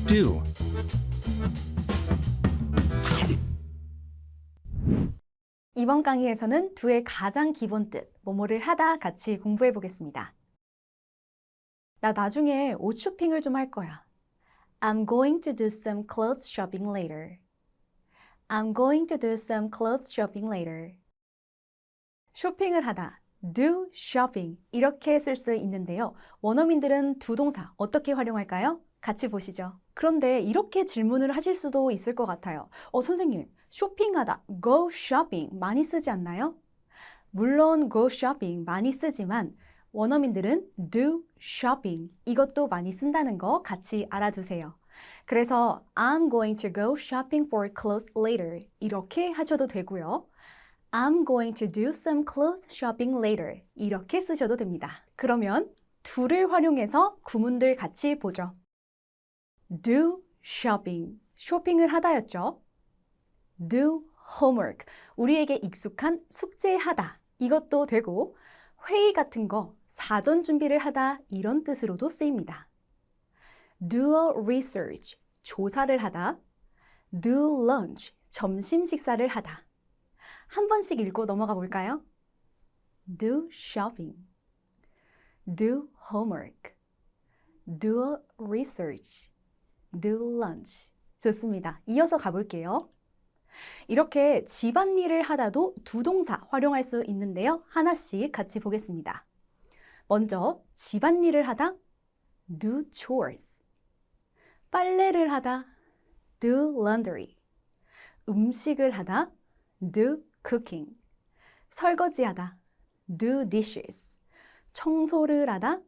do. 이번 강의에서는 do의 가장 기본 뜻, 뭐뭐를 하다 같이 공부해 보겠습니다. 나 나중에 옷 쇼핑을 좀 할 거야. I'm going to do some clothes shopping later. I'm going to do some clothes shopping later. 쇼핑을 하다, do shopping 이렇게 쓸 수 있는데요. 원어민들은 do 동사 어떻게 활용할까요? 같이 보시죠. 그런데 이렇게 질문을 하실 수도 있을 것 같아요. 선생님, 쇼핑하다, go shopping 많이 쓰지 않나요? 물론 go shopping 많이 쓰지만 원어민들은 do shopping 이것도 많이 쓴다는 거 같이 알아두세요. 그래서 I'm going to go shopping for clothes later 이렇게 하셔도 되고요. I'm going to do some clothes shopping later 이렇게 쓰셔도 됩니다. 그러면 do를 활용해서 구문들 같이 보죠. do shopping, 쇼핑을 하다였죠. do homework, 우리에게 익숙한 숙제하다 이것도 되고 회의 같은 거 사전 준비를 하다 이런 뜻으로도 쓰입니다. do a research, 조사를 하다. do lunch, 점심 식사를 하다. 한 번씩 읽고 넘어가 볼까요? do shopping, do homework, do a research, do lunch. 좋습니다. 이어서 가볼게요. 이렇게 집안일을 하다도 do 동사 활용할 수 있는데요. 하나씩 같이 보겠습니다. 먼저 집안일을 하다 do chores, 빨래를 하다 do laundry, 음식을 하다 do cooking, 설거지하다 do dishes, 청소를 하다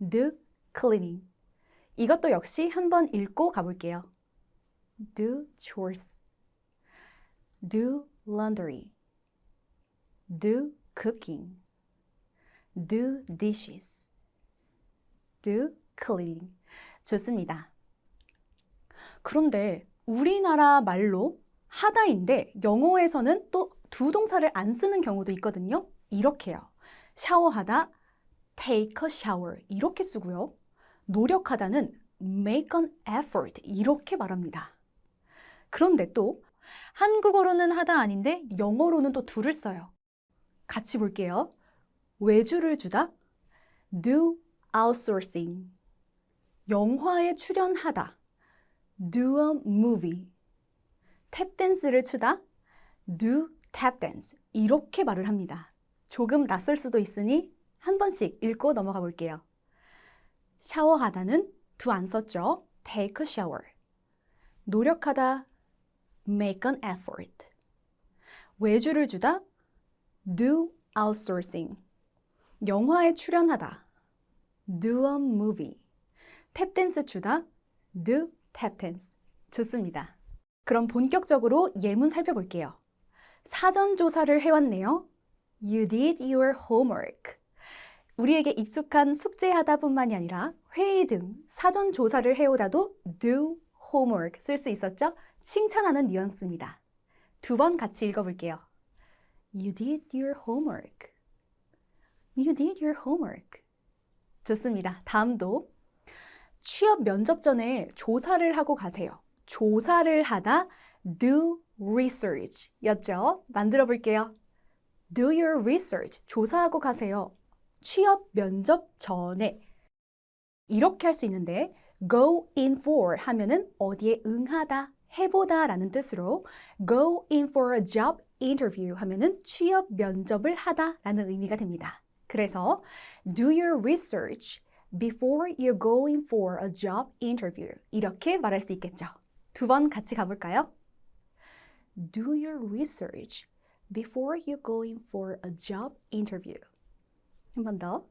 do cleaning. 이것도 역시 한번 읽고 가볼게요. do chores, do laundry, do cooking, do dishes, do cleaning. 좋습니다. 그런데 우리나라 말로 하다인데 영어에서는 또 do 동사를 안 쓰는 경우도 있거든요. 이렇게요. 샤워하다 take a shower 이렇게 쓰고요. 노력하다는 make an effort 이렇게 말합니다. 그런데 또 한국어로는 하다 아닌데 영어로는 또 do를 써요. 같이 볼게요. 외주를 주다 do outsourcing, 영화에 출연하다 do a movie, 탭댄스를 추다 do tap dance 이렇게 말을 합니다. 조금 낯설 수도 있으니 한 번씩 읽고 넘어가 볼게요. 샤워하다는 do 안 썼죠? take a shower. 노력하다 make an effort. 외주를 주다 do outsourcing. 영화에 출연하다 do a movie. 탭댄스 추다 do tap dance. 좋습니다. 그럼 본격적으로 예문 살펴볼게요. 사전 조사를 해왔네요. You did your homework. 우리에게 익숙한 숙제하다 뿐만이 아니라 회의 등 사전 조사를 해오다도 do homework 쓸 수 있었죠? 칭찬하는 뉘앙스입니다. 두 번 같이 읽어볼게요. You did your homework. You did your homework. 좋습니다. 다음도 취업 면접 전에 조사를 하고 가세요. 조사를 하다 do research 였죠? 만들어 볼게요. Do your research. 조사하고 가세요. 취업 면접 전에. 이렇게 할 수 있는데 go in for 하면은 어디에 응하다, 해보다 라는 뜻으로 go in for a job interview 하면은 취업 면접을 하다 라는 의미가 됩니다. 그래서 do your research before you're going for a job interview 이렇게 말할 수 있겠죠. 두 번 같이 가볼까요? Do your research before you're going for a job interview. 한 번 더.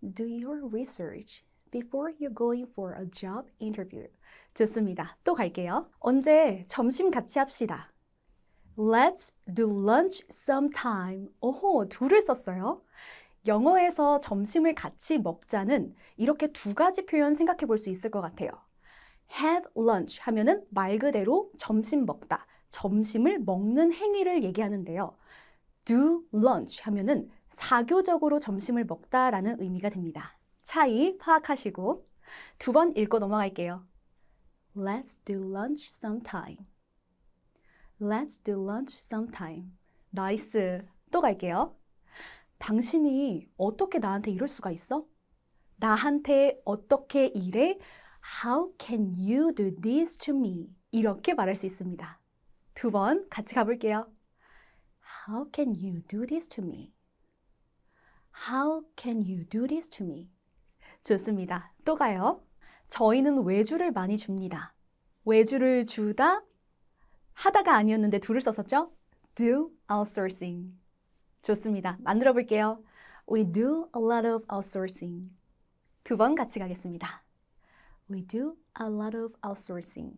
Do your research before you're going for a job interview. 좋습니다. 또 갈게요. 언제 점심 같이 합시다. Let's do lunch sometime. 오호, do를 썼어요. 영어에서 점심을 같이 먹자는 이렇게 두 가지 표현 생각해 볼 수 있을 것 같아요. have lunch 하면은 말 그대로 점심 먹다, 점심을 먹는 행위를 얘기하는데요. do lunch 하면은 사교적으로 점심을 먹다라는 의미가 됩니다. 차이 파악하시고 두 번 읽고 넘어갈게요. Let's do lunch sometime. Let's do lunch sometime. 나이스. 또 갈게요. 당신이 어떻게 나한테 이럴 수가 있어? 나한테 어떻게 이래? How can you do this to me? 이렇게 말할 수 있습니다. 두 번 같이 가볼게요. How can you do this to me? How can you do this to me? 좋습니다. 또 가요. 저희는 외주를 많이 줍니다. 외주를 주다 하다가 아니었는데 do를 썼었죠? Do outsourcing. 좋습니다. 만들어 볼게요. We do a lot of outsourcing. 두 번 같이 가겠습니다. We do a lot of outsourcing.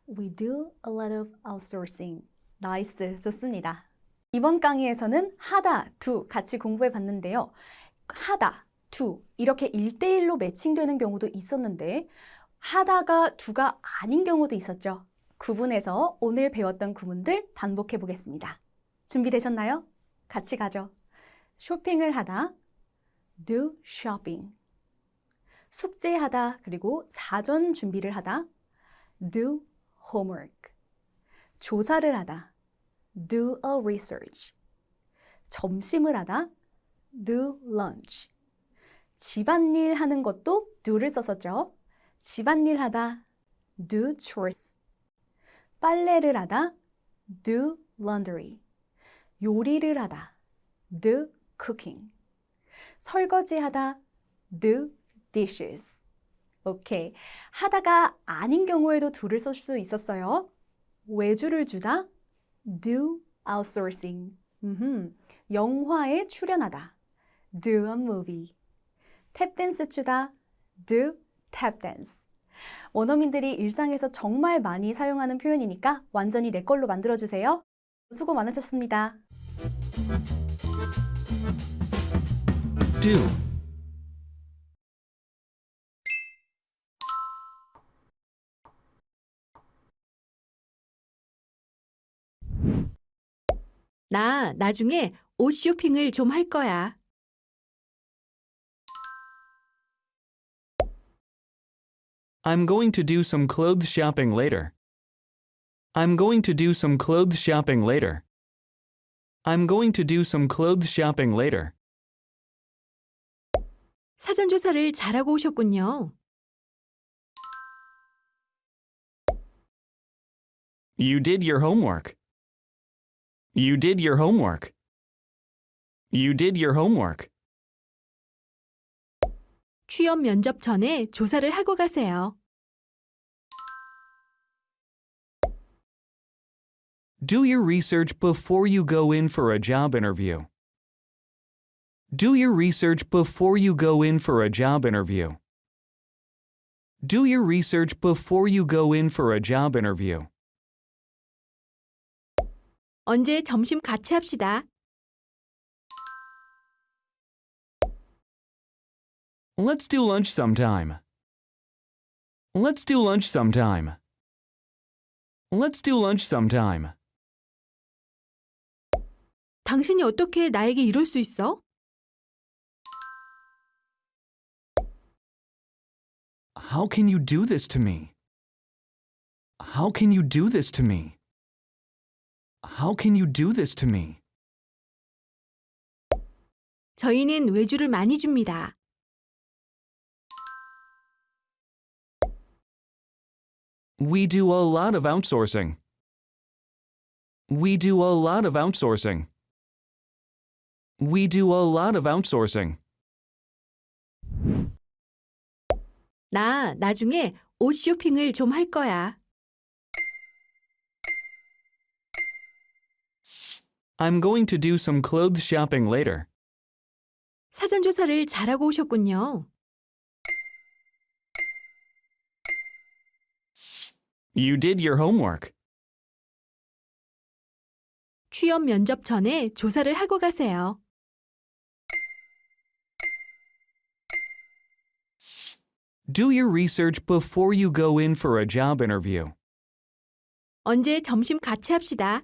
We do a lot of outsourcing. 나이스. 좋습니다. 이번 강의에서는 하다, do 같이 공부해 봤는데요. 하다, do 이렇게 1대1로 매칭되는 경우도 있었는데 하다가 do가 아닌 경우도 있었죠. 구분해서 오늘 배웠던 구문들 반복해 보겠습니다. 준비되셨나요? 같이 가죠. 쇼핑을 하다, do shopping. 숙제하다 그리고 사전 준비를 하다, do homework. 조사를 하다, do a research. 점심을 하다, do lunch. 집안일 하는 것도 do를 썼었죠. 집안일 하다, do chores. 빨래를 하다, do laundry. 요리를 하다, do cooking. 설거지하다, do dishes. 오케이. 하다가 아닌 경우에도 do를 쓸 수 있었어요. 외주를 주다, do outsourcing. 영화에 출연하다, do a movie. 탭댄스 추다, do tap dance. 원어민들이 일상에서 정말 많이 사용하는 표현이니까 완전히 내 걸로 만들어주세요. 수고 많으셨습니다. Do. 나 나중에 옷 쇼핑을 좀 할 거야. I'm going to do some clothes shopping later. I'm going to do some clothes shopping later. I'm going to do some clothes shopping later. 사전 조사를 잘하고 오셨군요. You did your homework. You did your homework. You did your homework. 취업 면접 전에 조사를 하고 가세요. Do your research before you go in for a job interview. Do your research before you go in for a job interview. Do your research before you go in for a job interview. 언제 점심 같이 합시다. Let's do lunch sometime. Let's do lunch sometime. Let's do lunch sometime. 당신이 어떻게 나에게 이럴 수 있어? How can you do this to me? How can you do this to me? How can you do this to me? 저희는 외주를 많이 줍니다. We do a lot of outsourcing. We do a lot of outsourcing. We do a lot of outsourcing. 나 나중에 옷 쇼핑을 좀 할 거야. I'm going to do some clothes shopping later. 사전 조사를 잘하고 오셨군요. You did your homework. 취업 면접 전에 조사를 하고 가세요. Do your research before you go in for a job interview. 언제 점심 같이 합시다.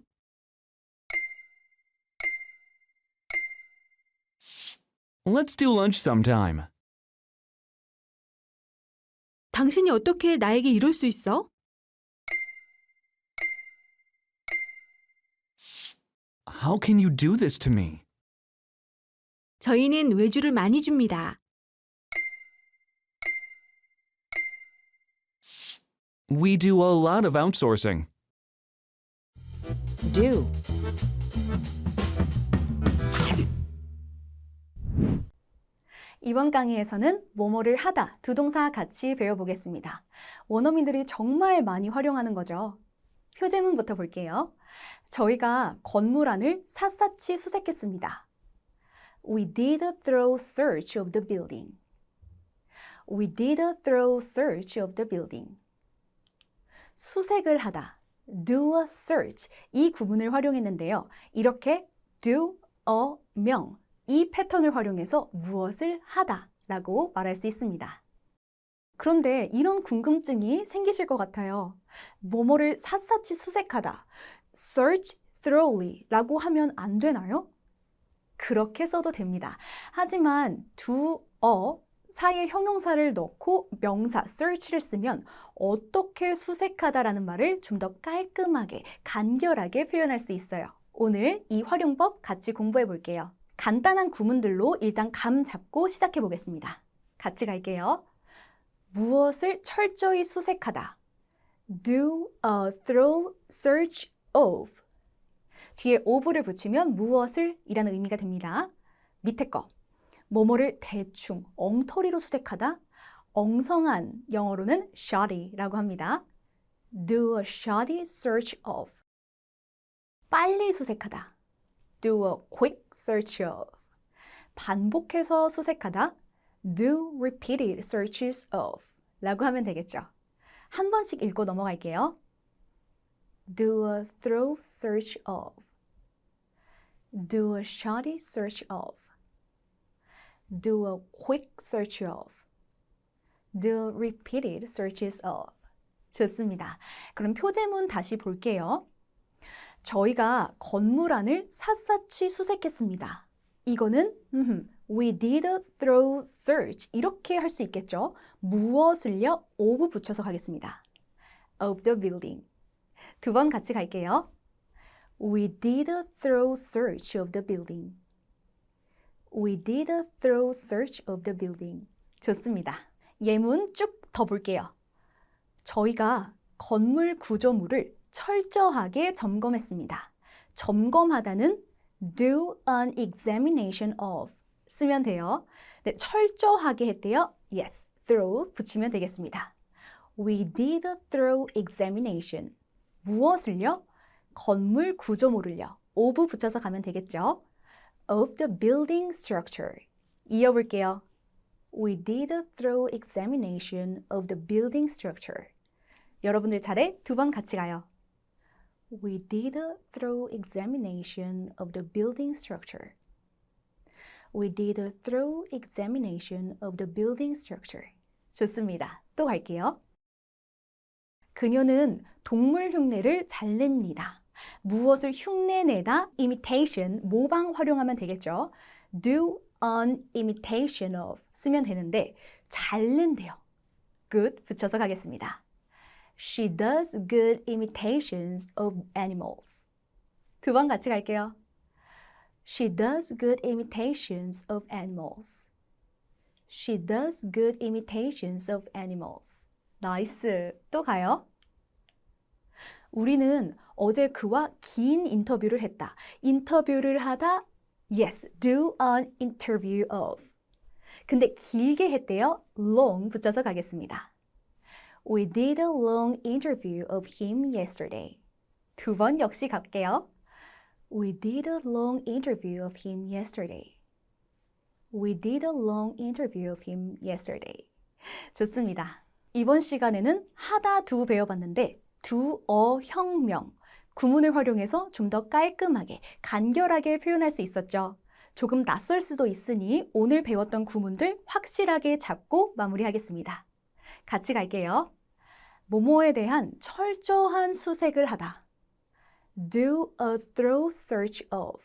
Let's do lunch sometime. 당신이 어떻게 나에게 이럴 수 있어? How can you do this to me? 저희는 외주를 많이 줍니다. We do a lot of outsourcing. do, 이번 강의에서는 뭐뭐를 하다 두 동사 같이 배워보겠습니다. 원어민들이 정말 많이 활용하는 거죠. 표제문부터 볼게요. 저희가 건물 안을 샅샅이 수색했습니다. We did a thorough search of the building. We did a thorough search of the building. 수색을 하다, do a search, 이 구문을 활용했는데요. 이렇게 do a 명, 이 패턴을 활용해서 무엇을 하다 라고 말할 수 있습니다. 그런데 이런 궁금증이 생기실 것 같아요. 뭐뭐를 샅샅이 수색하다, search thoroughly 라고 하면 안 되나요? 그렇게 써도 됩니다. 하지만 do a 사이에 형용사를 넣고 명사 search를 쓰면 어떻게 수색하다라는 말을 좀 더 깔끔하게, 간결하게 표현할 수 있어요. 오늘 이 활용법 같이 공부해 볼게요. 간단한 구문들로 일단 감 잡고 시작해 보겠습니다. 같이 갈게요. 무엇을 철저히 수색하다. Do a thorough search of. 뒤에 of를 붙이면 무엇을 이라는 의미가 됩니다. 밑에 거. 뭐뭐를 대충, 엉터리로 수색하다. 엉성한 영어로는 shoddy라고 합니다. Do a shoddy search of. 빨리 수색하다. Do a quick search of. 반복해서 수색하다. Do repeated searches of. 라고 하면 되겠죠. 한 번씩 읽고 넘어갈게요. Do a thorough search of. Do a shoddy search of. Do a quick search of. Do repeated searches of. 좋습니다. 그럼 표제문 다시 볼게요. 저희가 건물 안을 샅샅이 수색했습니다. 이거는 we did a thorough search 이렇게 할 수 있겠죠. 무엇을요? of 붙여서 가겠습니다. of the building. 두 번 같이 갈게요. We did a thorough search of the building. We did a thorough search of the building. 좋습니다. 예문 쭉 더 볼게요. 저희가 건물 구조물을 철저하게 점검했습니다. 점검하다는 do an examination of 쓰면 돼요. 네, 철저하게 했대요. Yes, thorough 붙이면 되겠습니다. We did a thorough examination. 무엇을요? 건물 구조물을요. of 붙여서 가면 되겠죠. Of the building structure. 이어볼게요. We did a thorough examination of the building structure. 여러분들 차례 두 번 같이 가요. We did a thorough examination of the building structure. We did a thorough examination of the building structure. 좋습니다. 또 갈게요. 그녀는 동물 흉내를 잘 냅니다. 무엇을 흉내내다, imitation, 모방 활용하면 되겠죠. Do an imitation of 쓰면 되는데 잘 낸대요. good 붙여서 가겠습니다. She does good imitations of animals. 두 번 같이 갈게요. She does good imitations of animals. She does good imitations of animals. 나이스. 또 가요. 우리는 어제 그와 긴 인터뷰를 했다. 인터뷰를 하다, yes, do an interview of. 근데 길게 했대요. long 붙여서 가겠습니다. We did a long interview of him yesterday. 두 번 역시 갈게요. We did a long interview of him yesterday. We did a long interview of him yesterday. 좋습니다. 이번 시간에는 하다 두 배워봤는데 do a 형명, 구문을 활용해서 좀 더 깔끔하게, 간결하게 표현할 수 있었죠. 조금 낯설 수도 있으니 오늘 배웠던 구문들 확실하게 잡고 마무리하겠습니다. 같이 갈게요. 뭐뭐에 대한 철저한 수색을 하다. Do a thorough search of.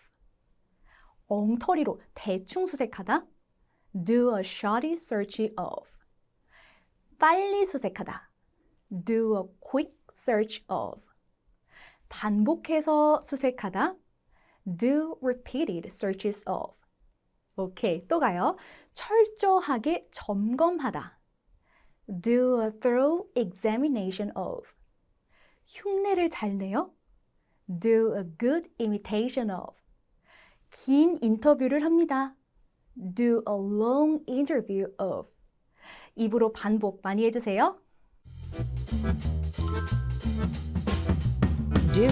엉터리로 대충 수색하다. Do a shoddy search of. 빨리 수색하다. Do a quick search of. 반복해서 수색하다. Do repeated searches of. 오케이, 또 가요. 철저하게 점검하다. Do a thorough examination of. 흉내를 잘 내요. Do a good imitation of. 긴 인터뷰를 합니다. Do a long interview of. 입으로 반복 많이 해주세요. Do.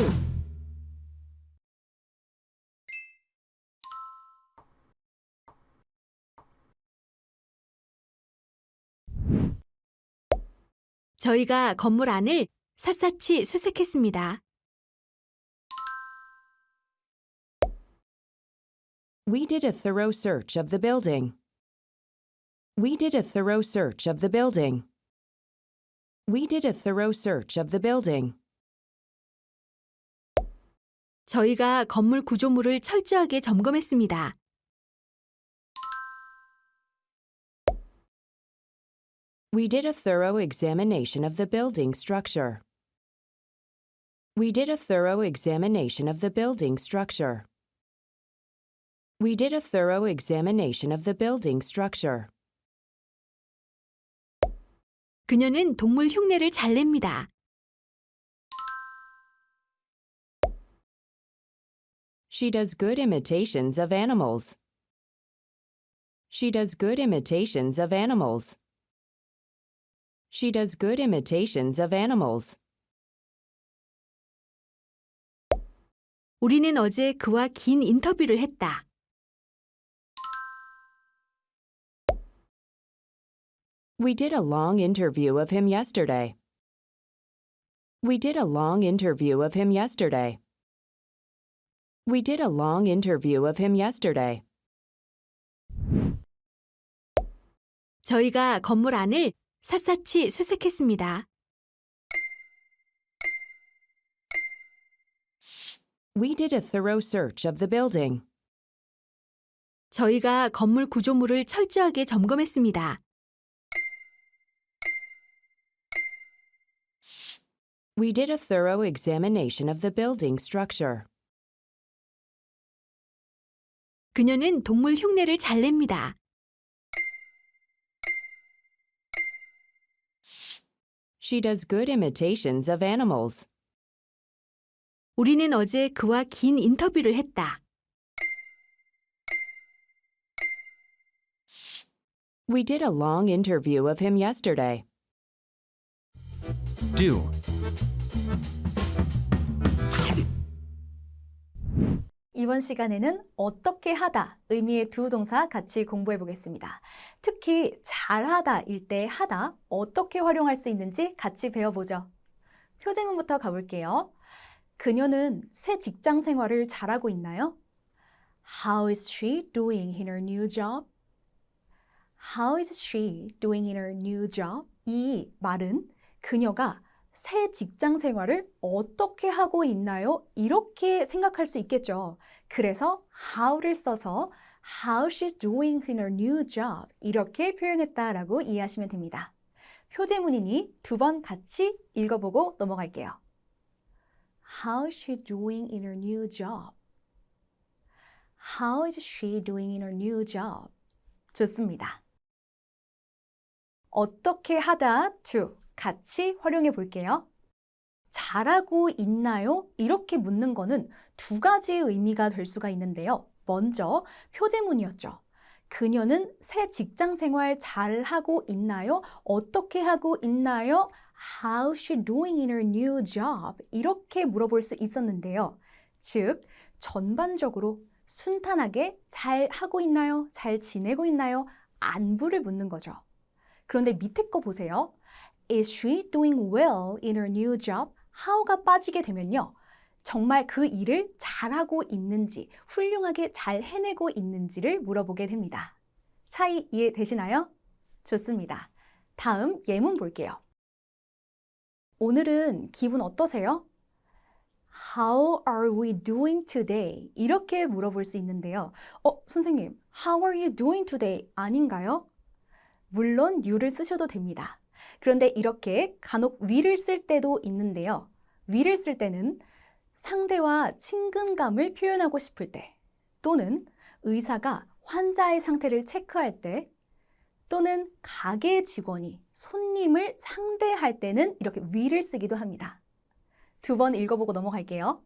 저희가 건물 안을 샅샅이 수색했습니다. We did a thorough search of the building. We did a thorough search of the building. We did a thorough search of the building. 저희가 건물 구조물을 철저하게 점검했습니다. We did a thorough examination of the building structure. We did a thorough examination of the building structure. We did a thorough examination of the building structure. 그녀는 동물 흉내를 잘 냅니다. She does good imitations of animals. She does good imitations of animals. She does good imitations of animals. 우리는 어제 그와 긴 인터뷰를 했다. We did a long interview of him yesterday. We did a long interview of him yesterday. We did a long interview of him yesterday. 저희가 건물 안을 샅샅이 수색했습니다. We did a thorough search of the building. 저희가 건물 구조물을 철저하게 점검했습니다. We did a thorough examination of the building structure. 그녀는 동물 흉내를 잘 냅니다. She does good imitations of animals. 우리는 어제 그와 긴 인터뷰를 했다. We did a long interview of him yesterday. Do. 이번 시간에는 어떻게 하다 의미의 두 동사 같이 공부해 보겠습니다. 특히 잘하다일 때 하다 어떻게 활용할 수 있는지 같이 배워보죠. 표제문부터 가볼게요. 그녀는 새 직장 생활을 잘하고 있나요? How is she doing in her new job? How is she doing in her new job? 이 말은 그녀가 새 직장 생활을 어떻게 하고 있나요? 이렇게 생각할 수 있겠죠. 그래서 how를 써서 how she's doing in her new job 이렇게 표현했다라고 이해하시면 됩니다. 표제문이니 두 번 같이 읽어보고 넘어갈게요. How is she doing in her new job? How is she doing in her new job? 좋습니다. 어떻게 하다 to 같이 활용해 볼게요. 잘하고 있나요? 이렇게 묻는 거는 두 가지 의미가 될 수가 있는데요. 먼저 표제문이었죠. 그녀는 새 직장 생활 잘하고 있나요? 어떻게 하고 있나요? How's she doing in her new job? 이렇게 물어볼 수 있었는데요. 즉, 전반적으로 순탄하게 잘 하고 있나요? 잘 지내고 있나요? 안부를 묻는 거죠. 그런데 밑에 거 보세요. Is she doing well in her new job? how가 빠지게 되면요. 정말 그 일을 잘하고 있는지, 훌륭하게 잘 해내고 있는지를 물어보게 됩니다. 차이 이해되시나요? 좋습니다. 다음 예문 볼게요. 오늘은 기분 어떠세요? How are we doing today? 이렇게 물어볼 수 있는데요. 선생님, How are you doing today? 아닌가요? 물론 you를 쓰셔도 됩니다. 그런데 이렇게 간혹 we를 쓸 때도 있는데요. we를 쓸 때는 상대와 친근감을 표현하고 싶을 때, 또는 의사가 환자의 상태를 체크할 때, 또는 가게 직원이 손님을 상대할 때는 이렇게 we를 쓰기도 합니다. 두 번 읽어보고 넘어갈게요.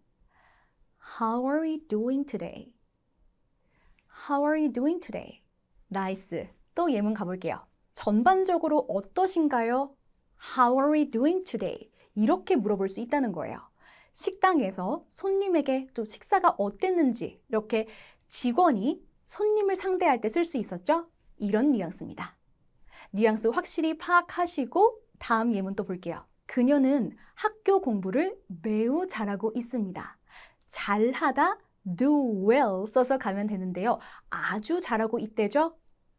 How are we doing today? How are you doing today? 나이스. 또 예문 가볼게요. 전반적으로 어떠신가요? How are we doing today? 이렇게 물어볼 수 있다는 거예요. 식당에서 손님에게 또 식사가 어땠는지 이렇게 직원이 손님을 상대할 때 쓸 수 있었죠? 이런 뉘앙스입니다. 뉘앙스 확실히 파악하시고 다음 예문 또 볼게요. 그녀는 학교 공부를 매우 잘하고 있습니다. 잘하다 do well 써서 가면 되는데요. 아주 잘하고 있대죠?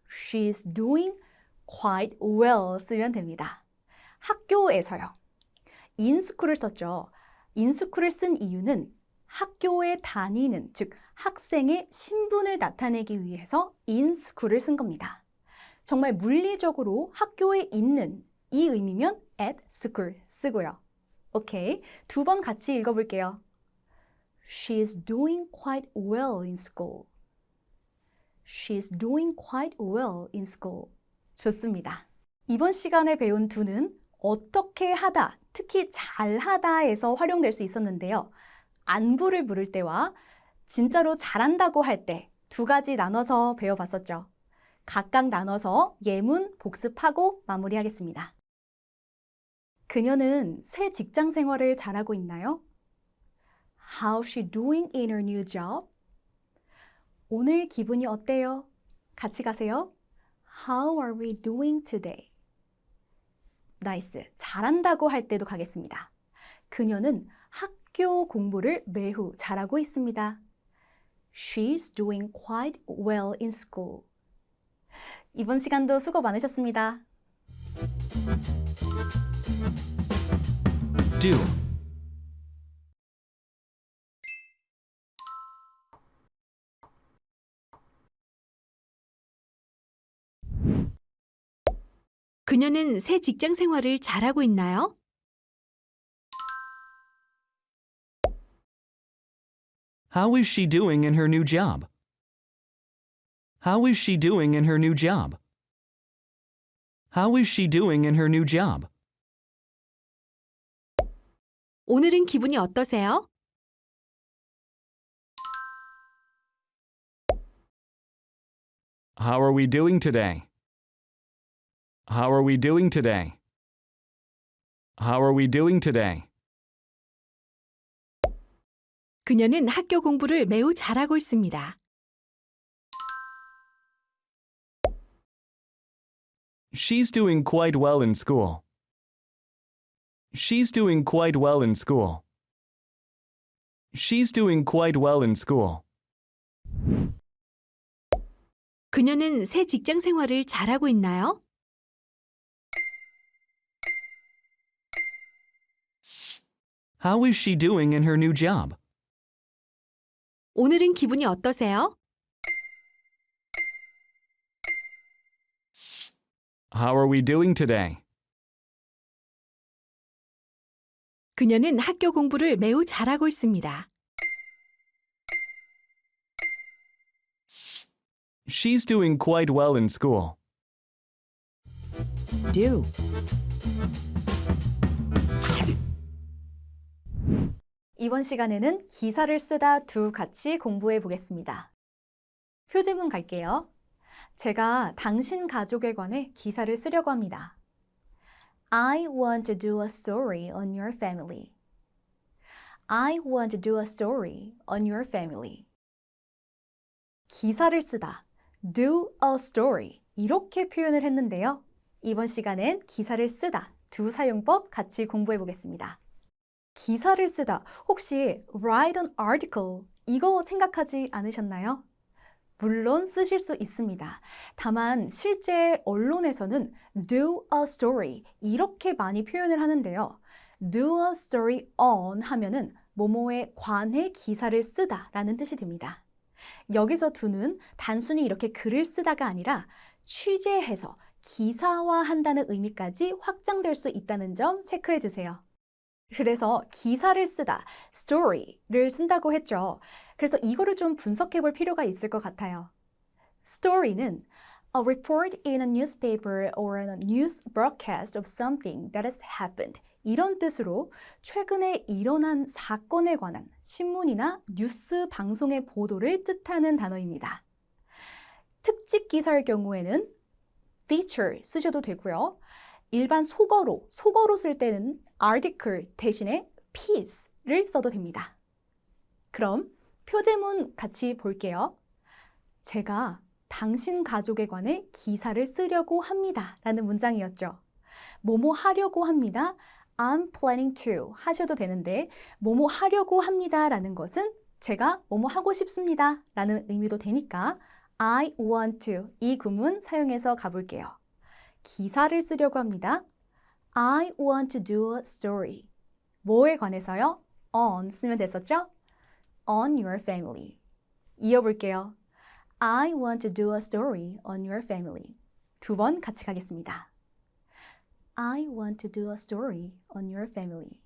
She's doing quite well 쓰면 됩니다. 학교에서요. in school을 썼죠. in school을 쓴 이유는 학교에 다니는, 즉 학생의 신분을 나타내기 위해서 in school을 쓴 겁니다. 정말 물리적으로 학교에 있는 이 의미면 at school 쓰고요. 오케이, 두 번 같이 읽어볼게요. She's doing quite well in school. She's doing quite well in school. 좋습니다. 이번 시간에 배운 do는 어떻게 하다, 특히 잘하다에서 활용될 수 있었는데요. 안부를 물을 때와 진짜로 잘한다고 할 때 두 가지 나눠서 배워봤었죠. 각각 나눠서 예문 복습하고 마무리하겠습니다. 그녀는 새 직장 생활을 잘하고 있나요? How's she doing in her new job? 오늘 기분이 어때요? 같이 가세요. How are we doing today? 나이스. 잘한다고 할 때도 가겠습니다. 그녀는 학교 공부를 매우 잘하고 있습니다. She's doing quite well in school. 이번 시간도 수고 많으셨습니다. Do. 그녀는 새 직장 생활을 잘하고 있나요? How is she doing in her new job? How is she doing in her new job? How is she doing in her new job? 오늘은 기분이 어떠세요? How are we doing today? How are we doing today? How are we doing today? 그녀는 학교 공부를 매우 잘하고 있습니다. She's doing quite well in school. She's doing quite well in school. She's doing quite well in school. 그녀는 새 직장 생활을 잘하고 있나요? How is she doing in her new job? 오늘은 기분이 어떠세요? How are we doing today? 그녀는 학교 공부를 매우 잘하고 있습니다. She's doing quite well in school. Do. 이번 시간에는 기사를 쓰다 do 같이 공부해 보겠습니다. 표지문 갈게요. 제가 당신 가족에 관해 기사를 쓰려고 합니다. I want to do a story on your family. I want to do a story on your family. 기사를 쓰다, do a story 이렇게 표현을 했는데요. 이번 시간엔 기사를 쓰다, do 사용법 같이 공부해 보겠습니다. 기사를 쓰다, 혹시 write an article 이거 생각하지 않으셨나요? 물론 쓰실 수 있습니다. 다만 실제 언론에서는 do a story 이렇게 많이 표현을 하는데요. do a story on 하면은 뭐뭐에 관해 기사를 쓰다 라는 뜻이 됩니다. 여기서 do는 단순히 이렇게 글을 쓰다가 아니라 취재해서 기사화한다는 의미까지 확장될 수 있다는 점 체크해 주세요. 그래서 기사를 쓰다, story를 쓴다고 했죠. 그래서 이거를 좀 분석해 볼 필요가 있을 것 같아요. story는 a report in a newspaper or a news broadcast of something that has happened. 이런 뜻으로 최근에 일어난 사건에 관한 신문이나 뉴스 방송의 보도를 뜻하는 단어입니다. 특집 기사의 경우에는 feature 쓰셔도 되고요. 일반 속어로 쓸 때는 article 대신에 piece를 써도 됩니다. 그럼 표제문 같이 볼게요. 제가 당신 가족에 관해 기사를 쓰려고 합니다. 라는 문장이었죠. 뭐뭐 하려고 합니다. I'm planning to 하셔도 되는데 뭐뭐 하려고 합니다. 라는 것은 제가 뭐뭐 하고 싶습니다. 라는 의미도 되니까 I want to 이 구문 사용해서 가볼게요. 기사를 쓰려고 합니다. I want to do a story. 뭐에 관해서요? On 쓰면 됐었죠? On your family. 이어볼게요. I want to do a story on your family. 두 번 같이 가겠습니다. I want to do a story on your family.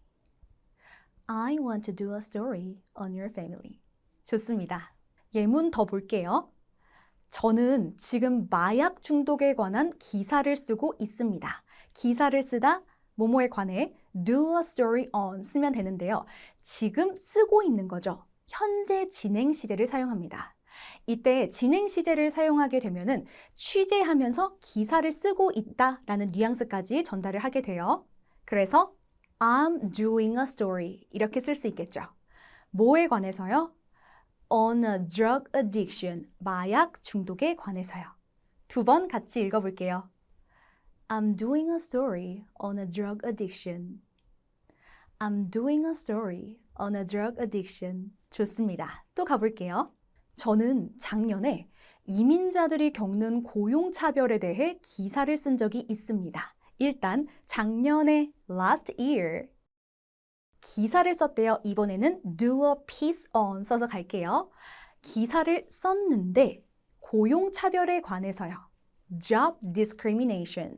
I want to do a story on your family. 좋습니다. 예문 더 볼게요. 저는 지금 마약 중독에 관한 기사를 쓰고 있습니다. 기사를 쓰다 뭐뭐에 관해 do a story on 쓰면 되는데요. 지금 쓰고 있는 거죠. 현재 진행 시제를 사용합니다. 이때 진행 시제를 사용하게 되면은 취재하면서 기사를 쓰고 있다라는 뉘앙스까지 전달을 하게 돼요. 그래서 I'm doing a story 이렇게 쓸 수 있겠죠. 뭐에 관해서요? On a drug addiction, 마약 중독에 관해서요. 두 번 같이 읽어볼게요. I'm doing a story on a drug addiction. I'm doing a story on a drug addiction. 좋습니다. 또 가볼게요. 저는 작년에 이민자들이 겪는 고용차별에 대해 기사를 쓴 적이 있습니다. 일단 작년에 last year 기사를 썼대요. 이번에는 do a piece on 써서 갈게요. 기사를 썼는데 고용차별에 관해서요. job discrimination.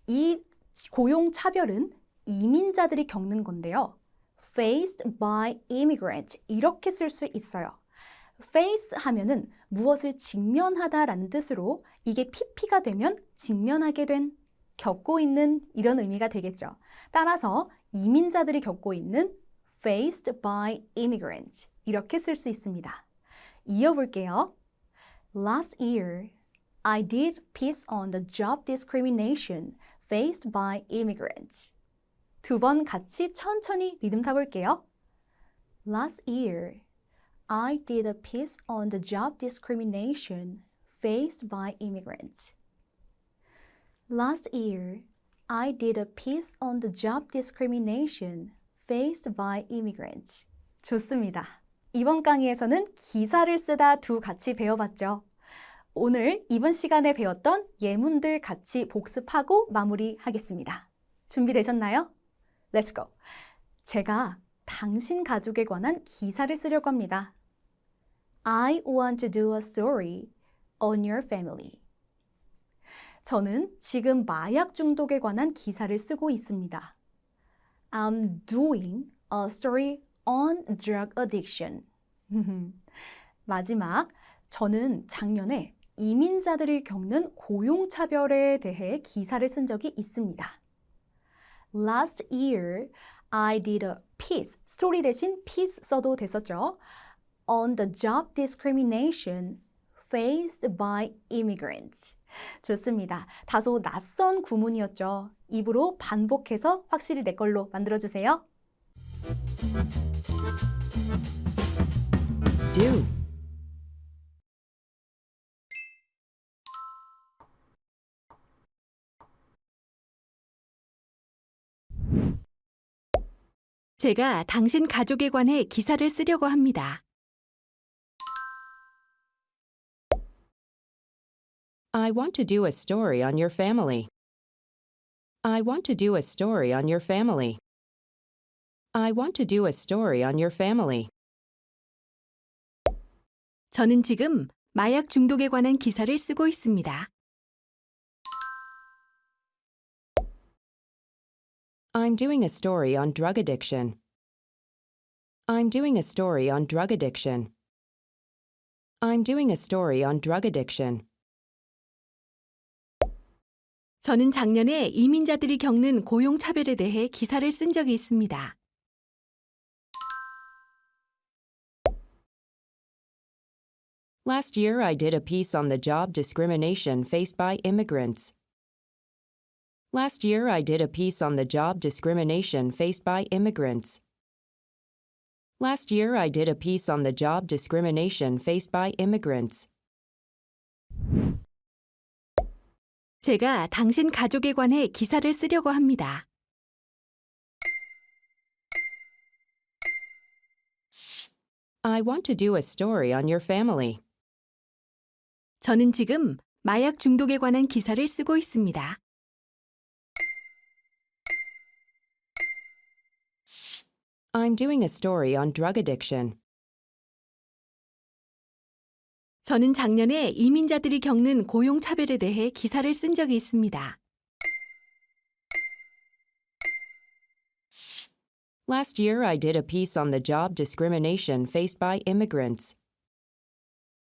이 고용차별은 이민자들이 겪는 건데요. faced by immigrants 이렇게 쓸 수 있어요. face 하면은 무엇을 직면하다라는 뜻으로 이게 PP가 되면 직면하게 된, 겪고 있는 이런 의미가 되겠죠. 따라서 이민자들이 겪고 있는 faced by immigrants 이렇게 쓸 수 있습니다. 이어볼게요. Last year, I did a piece on the job discrimination faced by immigrants. 두 번 같이 천천히 리듬 타볼게요. Last year, I did a piece on the job discrimination faced by immigrants. Last year, I did a piece on the job discrimination faced by immigrants. 좋습니다. 이번 강의에서는 기사를 쓰다 두 같이 배워봤죠. 오늘 이번 시간에 배웠던 예문들 같이 복습하고 마무리하겠습니다. 준비되셨나요? Let's go. 제가 당신 가족에 관한 기사를 쓰려고 합니다. I want to do a story on your family. 저는 지금 마약 중독에 관한 기사를 쓰고 있습니다. I'm doing a story on drug addiction. 마지막, 저는 작년에 이민자들이 겪는 고용차별에 대해 기사를 쓴 적이 있습니다. Last year, I did a piece, 스토리 대신 piece 써도 됐었죠. On the job discrimination faced by immigrants. 좋습니다. 다소 낯선 구문이었죠. 입으로 반복해서 확실히 내 걸로 만들어주세요. Do. 제가 당신 가족에 관해 기사를 쓰려고 합니다. I want to do a story on your family. I want to do a story on your family. I want to do a story on your family. 저는 지금 마약 중독에 관한 기사를 쓰고 있습니다. I'm doing a story on drug addiction. I'm doing a story on drug addiction. I'm doing a story on drug addiction. 저는 작년에 이민자들이 겪는 고용차별에 대해 기사를 쓴 적이 있습니다. Last year, I did a piece on the job discrimination faced by immigrants. Last year, I did a piece on the job discrimination faced by immigrants. Last year, I did a piece on the job discrimination faced by immigrants. 제가 당신 가족에 관해 기사를 쓰려고 합니다. I want to do a story on your family. 저는 지금 마약 중독에 관한 기사를 쓰고 있습니다. I'm doing a story on drug addiction. 저는 작년에 이민자들이 겪는 고용차별에 대해 기사를 쓴 적이 있습니다. Last year, I did a piece on the job discrimination faced by immigrants.